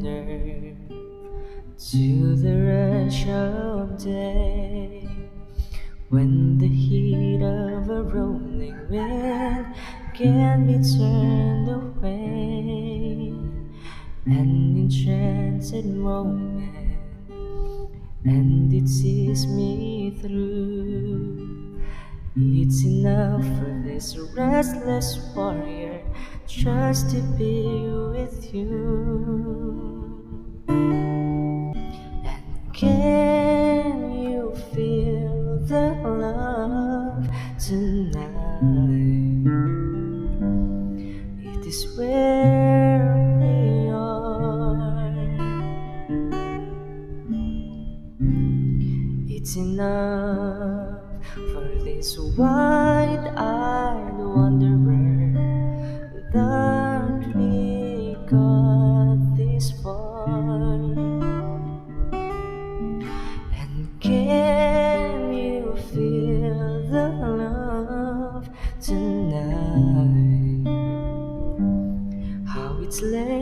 nerve to the rush of day, when the heat of a rolling wind can be turned away. An enchanted moment, and it sees me through. It's enough for this restless warrior just to be with you. And can you feel the love tonight? It is where we are. It's enough for this wide-eyed wanderer that we got this far. And can you feel the love tonight? How it's left